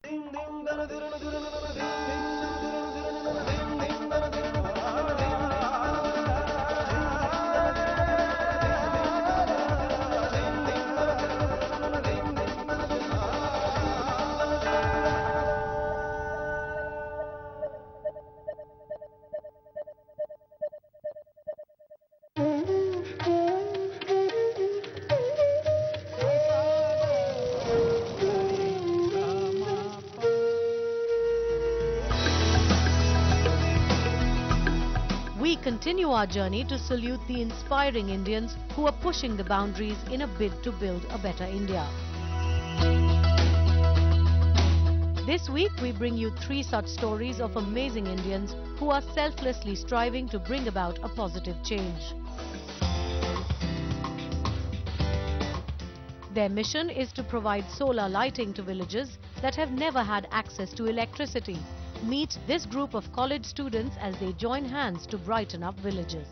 We continue our journey to salute the inspiring Indians who are pushing the boundaries in a bid to build a better India. This week we bring you 3 such stories of amazing Indians who are selflessly striving to bring about a positive change. Their mission is to provide solar lighting to villages that have never had access to electricity. Meet this group of college students as they join hands to brighten up villages.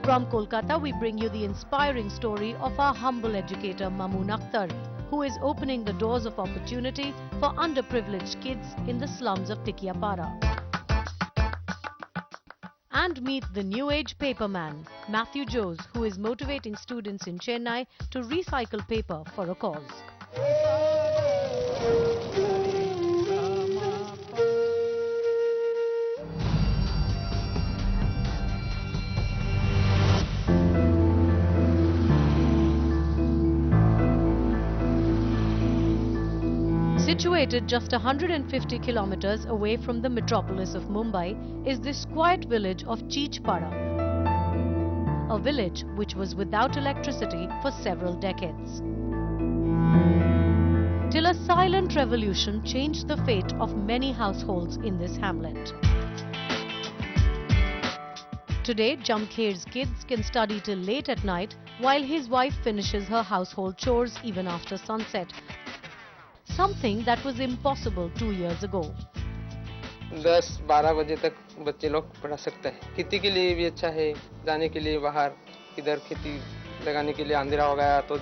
From Kolkata, we bring you the inspiring story of our humble educator Mamoon Akhtar, who is opening the doors of opportunity for underprivileged kids in the slums of Tikiapara. And meet the new age paperman, Matthew Jose, who is motivating students in Chennai to recycle paper for a cause. Situated just 150 kilometers away from the metropolis of Mumbai is this quiet village of Cheechpara, a village which was without electricity for several decades. Till a silent revolution changed the fate of many households in this hamlet. Today, Jamkher's kids can study till late at night while his wife finishes her household chores even after sunset. Something that was impossible 2 years ago. 10-12 बजे तक बच्चे लोग पढ़ा सकते हैं। खेती के लिए भी अच्छा है, जाने के लिए बाहर, इधर खेती लगाने के लिए अंधेरा हो गया तो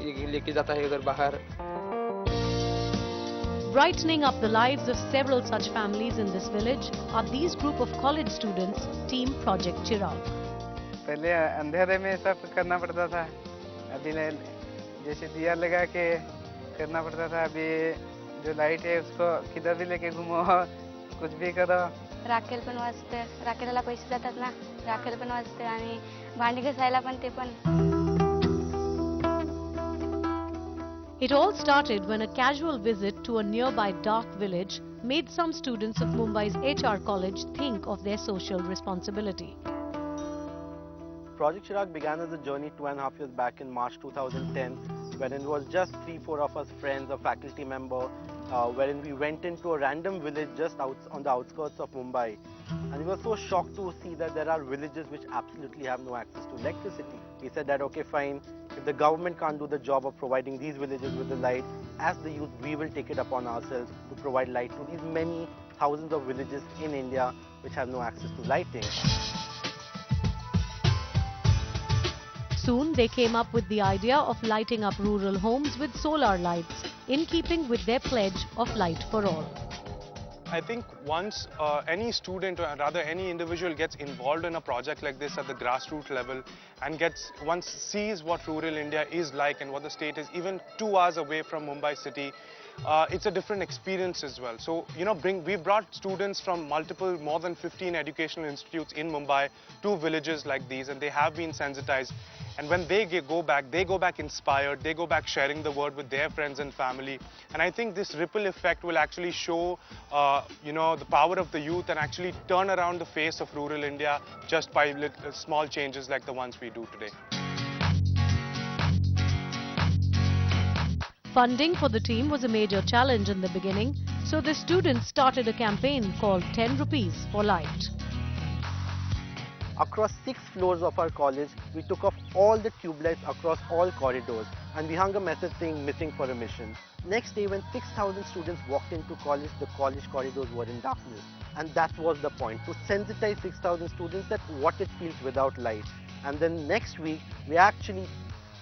ये लेके जाता है उधर बाहर। Brightening up the lives of several such families in this village are these group of college students, Team Project Chirag. पहले अंधेरे में सब करना पड़ता था, अभी जैसे दिया लगा के करना पड़ता था, अभी जो लाइट है उसको किधर भी लेके घूमो, कुछ भी करो. राखेल पण वाजते, राखेलला पैसे जातात ना, राखेल पण वाजते आणि भांडी घासायला पण ते पण. It all started when a casual visit to a nearby dark village made some students of Mumbai's HR college think of their social responsibility. Project Chirag began as a journey 2.5 years back in March 2010, when it was just 3-4 of us friends, a faculty member, wherein we went into a random village just on the outskirts of Mumbai. And we were so shocked to see that there are villages which absolutely have no access to electricity. We said that, okay, fine, if the government can't do the job of providing these villages with the light, as the youth, we will take it upon ourselves to provide light to these many thousands of villages in India which have no access to lighting. Soon they came up with the idea of lighting up rural homes with solar lights, in keeping with their pledge of light for all. I think once any student or rather any individual gets involved in a project like this at the grassroots level and once sees what rural India is like and what the state is even 2 hours away from Mumbai city, it's a different experience as well. So, you know, we brought students from more than 15 educational institutes in Mumbai to villages like these, and they have been sensitized. And when they go back inspired, they go back sharing the word with their friends and family. And I think this ripple effect will actually show, you know, the power of the youth and actually turn around the face of rural India just by small changes like the ones we do today. Funding for the team was a major challenge in the beginning, so the students started a campaign called 10 rupees for light. Across 6 floors of our college, we took off all the tube lights across all corridors and we hung a message saying missing for a mission. Next day, when 6,000 students walked into college, the college corridors were in darkness. And that was the point, to sensitize 6,000 students that what it feels without light. And then next week, we actually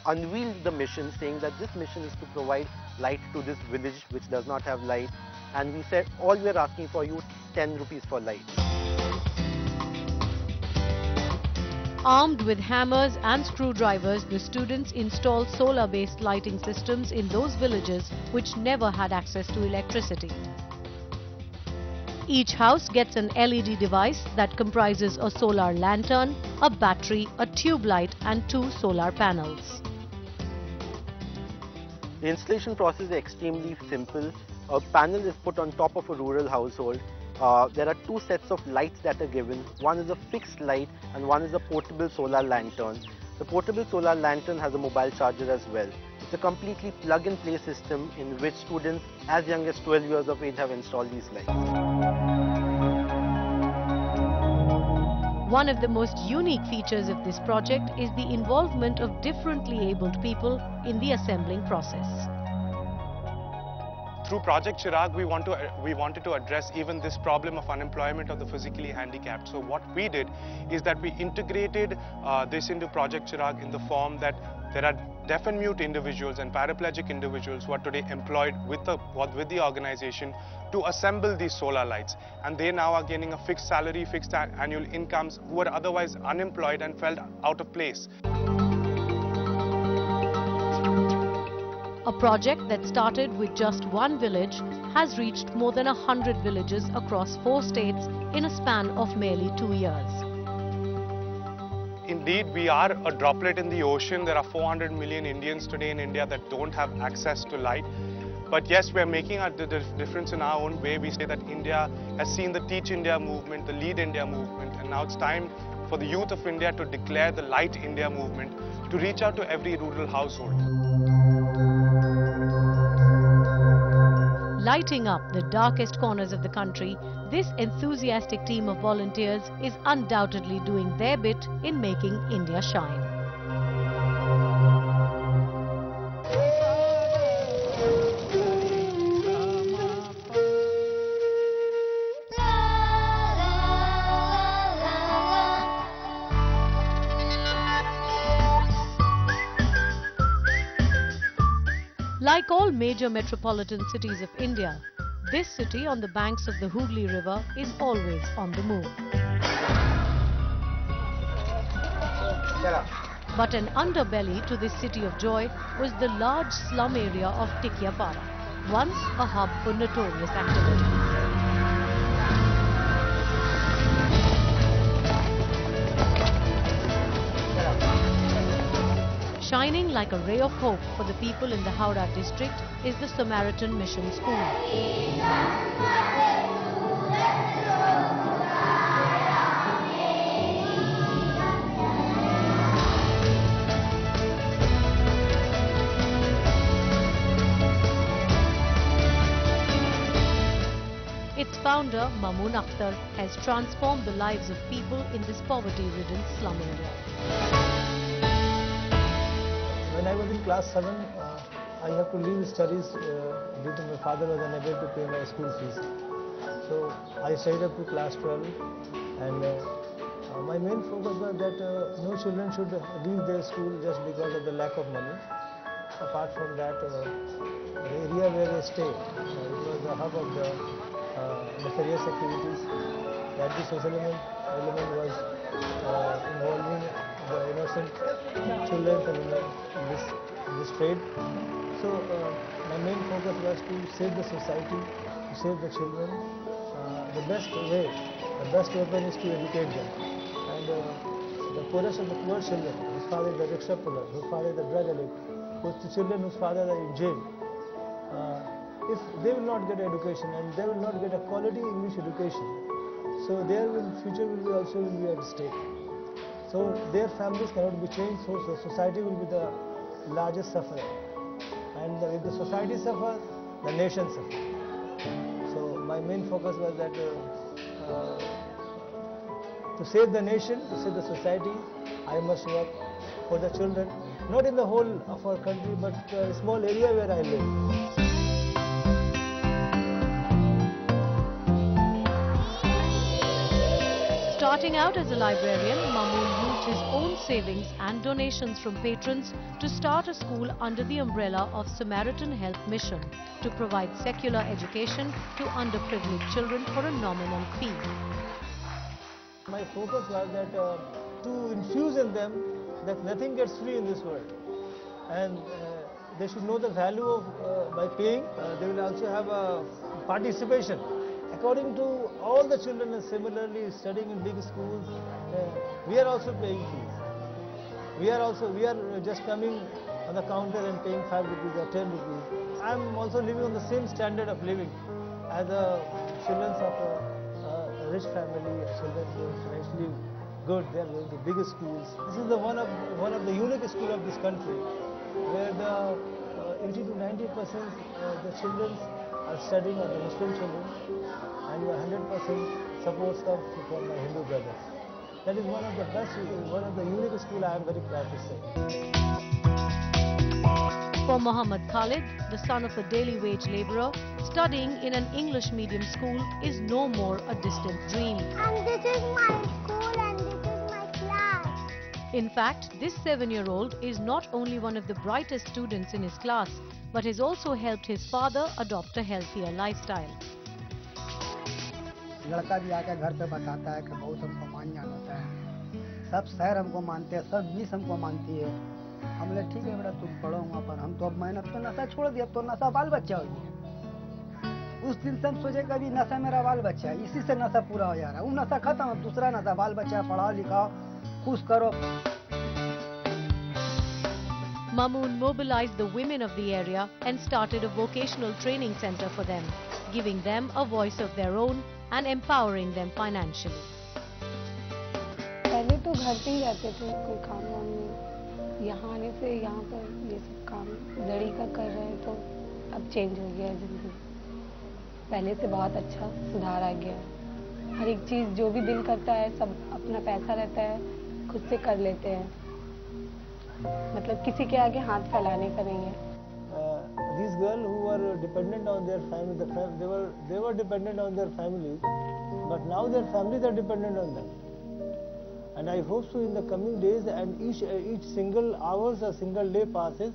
unveiled the mission, saying that this mission is to provide light to this village which does not have light. And we said, all we are asking for you, 10 rupees for light. Armed with hammers and screwdrivers, the students install solar-based lighting systems in those villages which never had access to electricity. Each house gets an LED device that comprises a solar lantern, a battery, a tube light and 2 solar panels. The installation process is extremely simple. A panel is put on top of a rural household. There are 2 sets of lights that are given. One is a fixed light and one is a portable solar lantern. The portable solar lantern has a mobile charger as well. It's a completely plug-and-play system in which students as young as 12 years of age have installed these lights. One of the most unique features of this project is the involvement of differently abled people in the assembling process. Through Project Chirag, we wanted to address even this problem of unemployment of the physically handicapped. So what we did is that we integrated this into Project Chirag in the form that there are deaf and mute individuals and paraplegic individuals who are today employed with the organization to assemble these solar lights. And they now are gaining a fixed salary, fixed annual incomes, who were otherwise unemployed and felt out of place. A project that started with just one village has reached more than 100 villages across 4 states in a span of merely 2 years. Indeed, we are a droplet in the ocean. There are 400 million Indians today in India that don't have access to light. But yes, we are making a difference in our own way. We say that India has seen the Teach India movement, the Lead India movement, and now it's time for the youth of India to declare the Light India movement to reach out to every rural household. Lighting up the darkest corners of the country, this enthusiastic team of volunteers is undoubtedly doing their bit in making India shine. Like all major metropolitan cities of India, this city on the banks of the Hooghly River is always on the move. But an underbelly to this city of joy was the large slum area of Tikiapara, once a hub for notorious activity. Shining like a ray of hope for the people in the Howrah district is the Samaritan Mission School. Its founder, Mamoon Akhtar, has transformed the lives of people in this poverty-ridden slum area. When I was in class 7, I have to leave studies due to my father was unable to pay my school fees. So I stayed up to class 12, and my main focus was that no children should leave their school just because of the lack of money. Apart from that, the area where they stay, it was the hub of the nefarious activities. That the social element was involving the innocent children in this trade. So my main focus was to save the society, to save the children. The best way, the best weapon is to educate them. And the poorest of the poor children, whose father is the rickshaw puller, whose father is the drug addict, whose children whose fathers are in jail, if they will not get education and they will not get a quality English education, so their future will also be at stake. So their families cannot be changed, so the society will be the largest sufferer. And if the society suffers, the nation suffers. So my main focus was that to save the nation, to save the society, I must work for the children, not in the whole of our country, but a small area where I live. Starting out as a librarian, Mamoon his own savings and donations from patrons to start a school under the umbrella of Samaritan Health Mission to provide secular education to underprivileged children for a nominal fee. My focus was that to infuse in them that nothing gets free in this world, and they should know the value of by paying. They will also have a participation. According to all the children are similarly studying in big schools, we are also paying fees. We are just coming on the counter and paying 5 rupees or 10 rupees. I am also living on the same standard of living as the children of a rich family, children who are financially good. They are going to bigger schools. This is the one of the unique schools of this country, where the 80 to 90% the children are studying, are the Muslim children, and 100% supports come from my Hindu brothers. That is one of the best, one of the unique schools I am very proud to say. For Muhammad Khalid, the son of a daily wage labourer, studying in an English medium school is no more a distant dream. And this is my school and this is my class. In fact, this 7-year-old is not only one of the brightest students in his class, but has also helped his father adopt a healthier lifestyle. लड़का भी आकर घर पे बताता है कि बहुत हमको मान जान होता है, सब शहर हमको मानते हैं, सब मिस हमको मानती है। हम बोले ठीक है बेटा तुम पढ़ो वहाँ पर, हम तो अब मैंने तो नशा छोड़ दिया, अब तो नशा बाल बच्चा हो गया। उस दिन से हम सोचे कभी नशा मेरा बाल बच्चा है, इसी से नशा पूरा हो जा रहा है। वो नशा खत्म, अब दूसरा नशा, बाल बच्चा पढ़ाओ लिखाओ खुश करो। Mamoon mobilized the women of the area and started a vocational training center for them, giving them a voice of their own and empowering them financially. पहले तो घर पे ही रहते थे, कोई काम वाम नहीं। यहाँ आने से यहाँ पर ये सब काम जड़ी का कर रहे हैं, तो अब चेंज हो गया है जिंदगी। पहले से बहुत अच्छा सुधार आ गया है। हर एक चीज़ जो भी दिल करता है, सब अपना पैसा रहता है, खुद से कर लेते हैं। मतलब किसी के आगे हाथ फैलाने का नहीं है। These girls who were dependent on their family, they were dependent on their families, but now their families are dependent on them. And I hope so in the coming days, and each single hours or single day passes,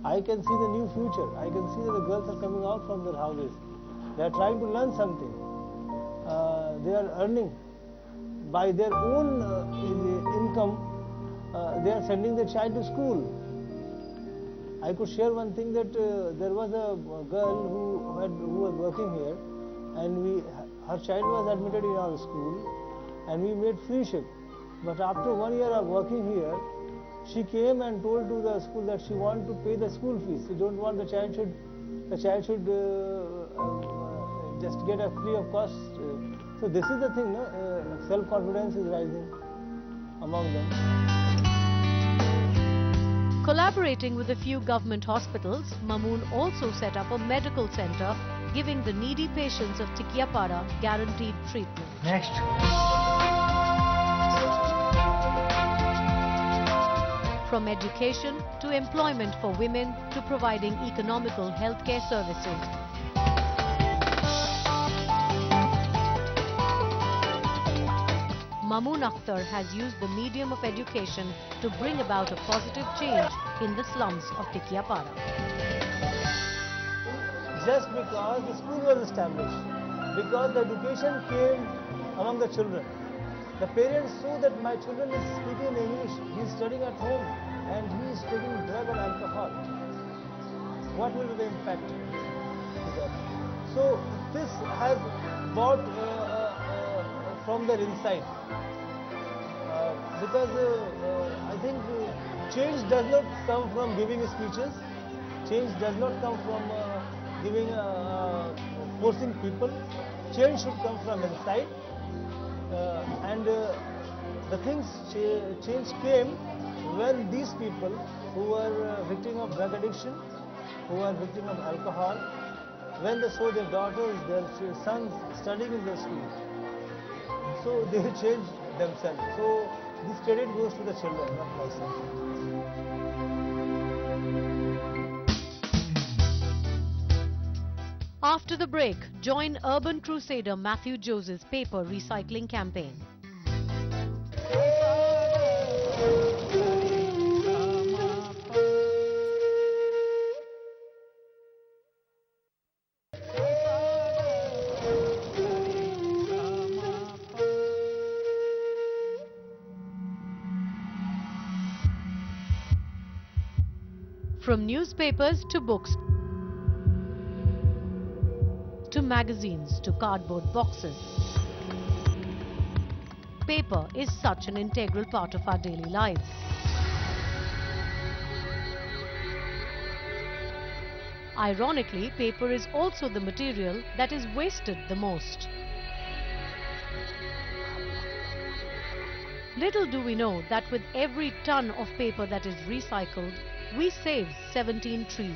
I can see the new future. I can see that the girls are coming out from their houses. They are trying to learn something. They are earning by their own income. They are sending their child to school. I could share one thing that there was a girl who was working here, and her child was admitted in our school, and we made free shift. But after 1 year of working here, she came and told to the school that she wanted to pay the school fees. She don't want the child should just get a free of cost. So this is the thing, no? Self-confidence is rising among them. Collaborating with a few government hospitals, Mamoon also set up a medical center, giving the needy patients of Tikiapada guaranteed treatment. Next. From education to employment for women to providing economical healthcare services. Mamoon Akhtar has used the medium of education to bring about a positive change in the slums of Tikiapada. Just because the school was established, because the education came among the children. The parents saw that my children is speaking English, he is studying at home, and he is taking drug or alcohol. What will be the impact to that? So this has brought from their inside. Because I think change does not come from giving speeches, change does not come from forcing people, change should come from inside. And the things change came when these people who were victim of drug addiction, who were victim of alcohol, when they saw their daughters, their sons studying in the school, so they changed themselves. So this credit goes to the children, not myself. After the break, join urban crusader Matthew Joseph's paper recycling campaign. From newspapers to books, to magazines, to cardboard boxes, paper is such an integral part of our daily lives. Ironically, paper is also the material that is wasted the most. Little do we know that with every ton of paper that is recycled, we save 17 trees.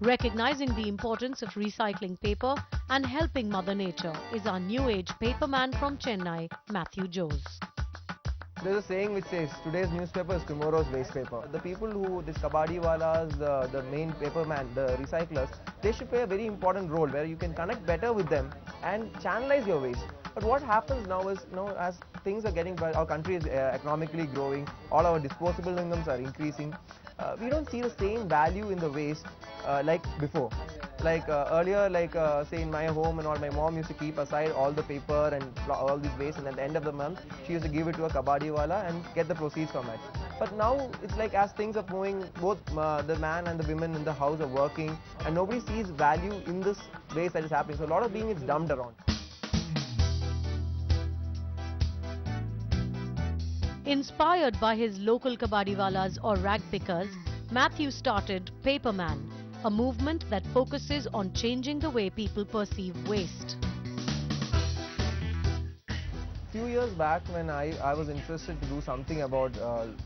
Recognizing the importance of recycling paper and helping Mother Nature is our new age paperman from Chennai, Matthew Jose. There's a saying which says, today's newspaper is tomorrow's waste paper. The people who, these kabadiwalas, the main paperman, the recyclers, they should play a very important role where you can connect better with them and channelize your waste. But what happens now is, as things are getting, our country is economically growing, all our disposable incomes are increasing, we don't see the same value in the waste like before. Like earlier, say in my home and all, my mom used to keep aside all the paper and all these waste, and at the end of the month, she used to give it to a kabadiwala and get the proceeds from it. But now it's like as things are moving, both the man and the women in the house are working, and nobody sees value in this waste that is happening. So a lot of being is dumped around. Inspired by his local kabadiwalas or rag pickers, Matthew started Paperman, a movement that focuses on changing the way people perceive waste. Few years back, when I was interested to do something about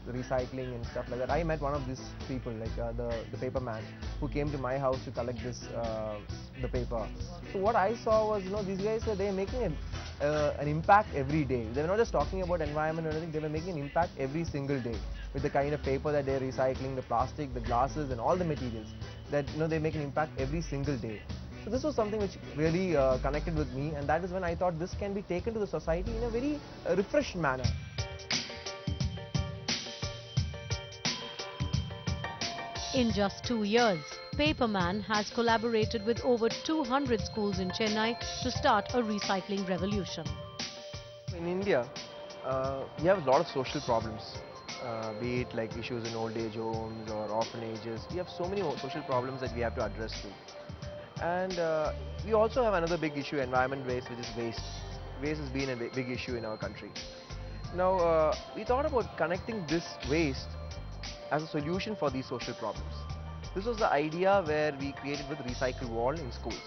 recycling and stuff like that, I met one of these people, like the paperman, who came to my house to collect the paper. So what I saw was, these guys, they're making an impact every day. They were not just talking about environment or anything, they were making an impact every single day with the kind of paper that they're recycling, the plastic, the glasses and all the materials that they make an impact every single day. So this was something which really connected with me, and that is when I thought this can be taken to the society in a very refreshed manner. In just 2 years, Paperman has collaborated with over 200 schools in Chennai to start a recycling revolution. In India, we have a lot of social problems, be it like issues in old age homes or orphanages. We have so many social problems that we have to address too. And we also have another big issue, environment waste, which is waste. Waste has been a big issue in our country. Now, we thought about connecting this waste as a solution for these social problems. This was the idea where we created with Recycle Wall in schools.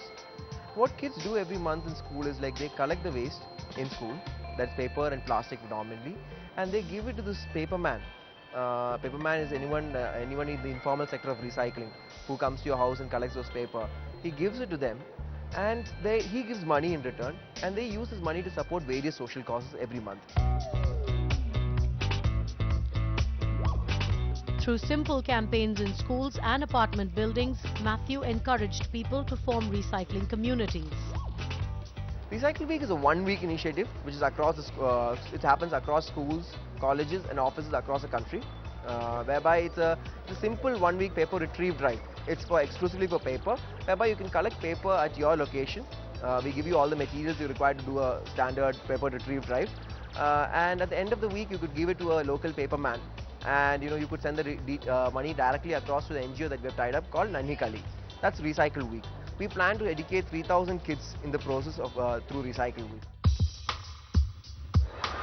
What kids do every month in school is like they collect the waste in school, that's paper and plastic predominantly, and they give it to this paperman. Paperman is anyone in the informal sector of recycling who comes to your house and collects those paper. He gives it to them, and he gives money in return, and they use this money to support various social causes every month. Through simple campaigns in schools and apartment buildings, Matthew encouraged people to form recycling communities. Recycle Week is a one-week initiative which is across it happens across schools, colleges and offices across the country, whereby it's a simple one-week paper retrieve drive. It's exclusively for paper, whereby you can collect paper at your location. We give you all the materials you require to do a standard paper retrieve drive, and at the end of the week you could give it to a local paperman, and you could send the money directly across to the NGO that we have tied up called Nanni Kali. That's Recycle Week. We plan to educate 3,000 kids in the process of through Recycle Week.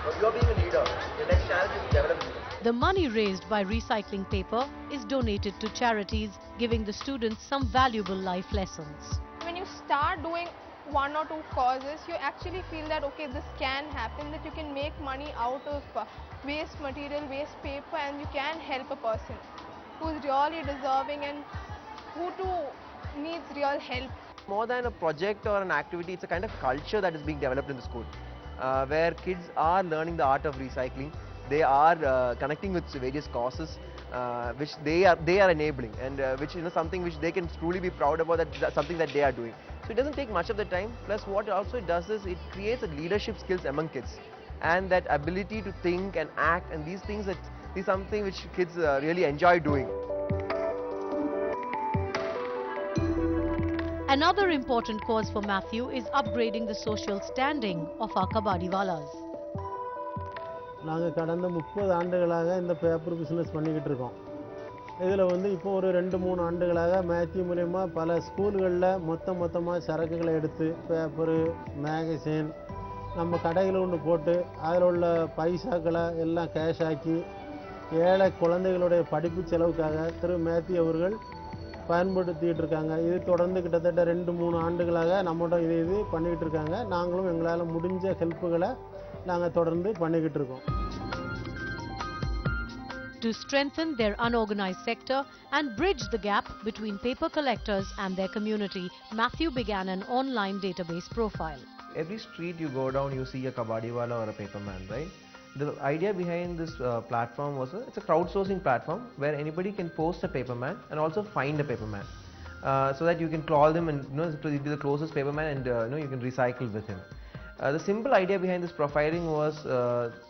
But you are being a leader. The next challenge is development. The money raised by recycling paper is donated to charities, giving the students some valuable life lessons. When you start doing one or two causes, you actually feel that okay, this can happen, that you can make money out of waste material, waste paper, and you can help a person who's really deserving and who too needs real help. More than a project or an activity, it's a kind of culture that is being developed in the school, where kids are learning the art of recycling. They are connecting with various causes which they are enabling, and which something which they can truly be proud about, that's something that they are doing. So it doesn't take much of the time. Plus, what also it does is it creates a leadership skills among kids, and that ability to think and act, and these things that is something which kids really enjoy doing. Another important cause for Matthew is upgrading the social standing of our kabadiwalas. நாங்கள் கடந்த 30 ஆண்டுகளாக இந்த paper business பண்ணிக்கிட்டு இருக்கோம். இதில் வந்து இப்போ ஒரு 2-3 ஆண்டுகளாக மேத்யூ மூலயமா பல ஸ்கூல்களில் மொத்தமாக சரக்குகளை எடுத்து பேப்பரு, மேகசின் நம்ம கடையில் ஒன்று போட்டு அதில் உள்ள பைசாக்களை எல்லாம் கேஷ் ஆக்கி ஏழை குழந்தைகளுடைய படிப்பு செலவுக்காக திரு மேத்யூ அவர்கள் பயன்படுத்திகிட்டு இருக்காங்க. இது தொடர்ந்து கிட்டத்தட்ட 2-3 ஆண்டுகளாக நம்மளோட இது பண்ணிக்கிட்டு இருக்காங்க. நாங்களும் எங்களால் முடிஞ்ச ஹெல்ப்புகளை நாங்கள் தொடர்ந்து பண்ணிக்கிட்டு இருக்கோம். To strengthen their unorganized sector and bridge the gap between paper collectors and their community, Matthew began an online database profile. Every street you go down, you see a kabadiwala or a paperman, right? The idea behind this platform was it's a crowdsourcing platform where anybody can post a paperman and also find a paperman, so that you can call them and to be the closest paperman and you can recycle with him. The simple idea behind this profiling was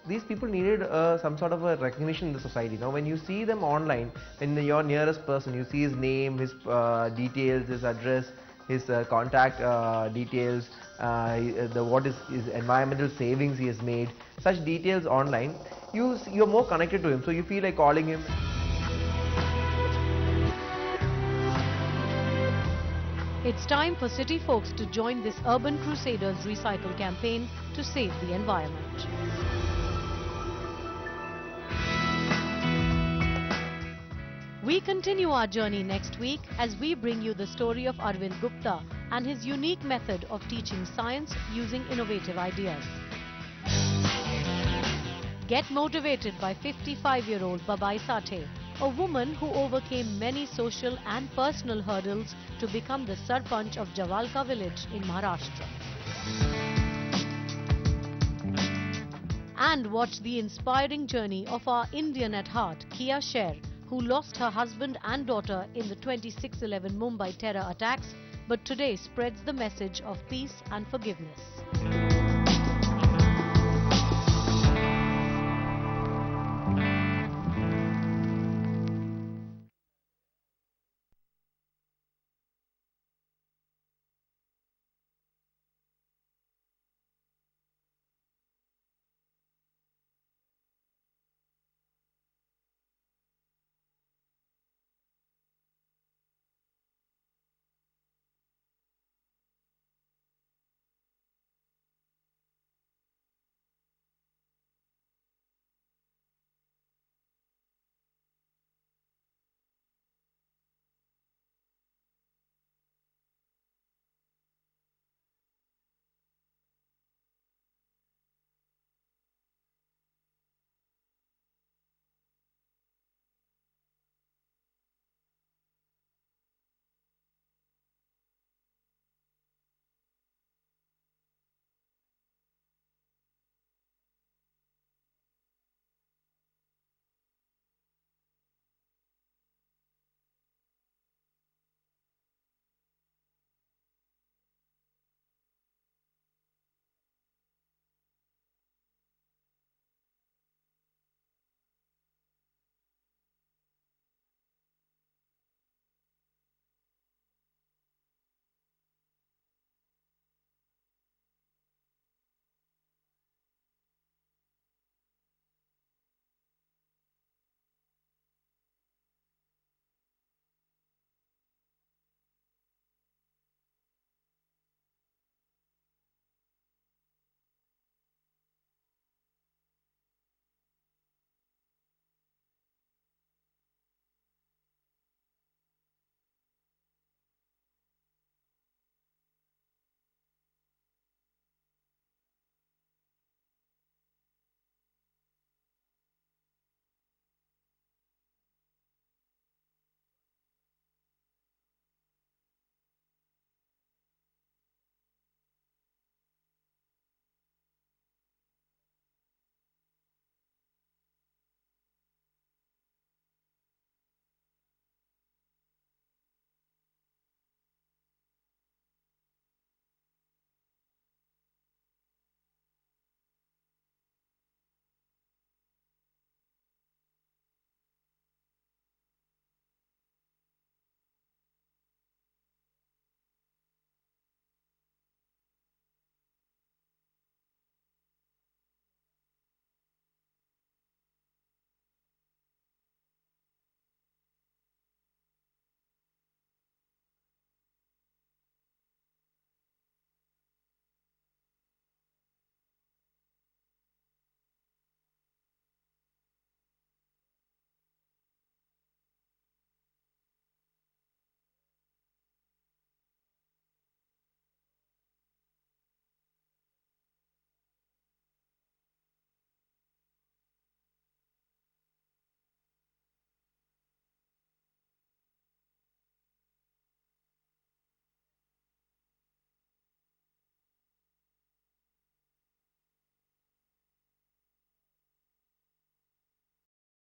these people needed some sort of a recognition in the society. Now when you see them online, when your nearest person, you see his name, his details, his address, his contact details, what is his environmental savings he has made, such details online, you're more connected to him, so you feel like calling him. It's time for city folks to join this Urban Crusaders Recycle campaign to save the environment. We continue our journey next week as we bring you the story of Arvind Gupta and his unique method of teaching science using innovative ideas. Get motivated by 55-year-old Babai Sathe, a woman who overcame many social and personal hurdles to become the Sarpanch of Javalka village in Maharashtra. And watch the inspiring journey of our Indian at heart, Kia Sher, who lost her husband and daughter in the 26/11 Mumbai terror attacks, but today spreads the message of peace and forgiveness.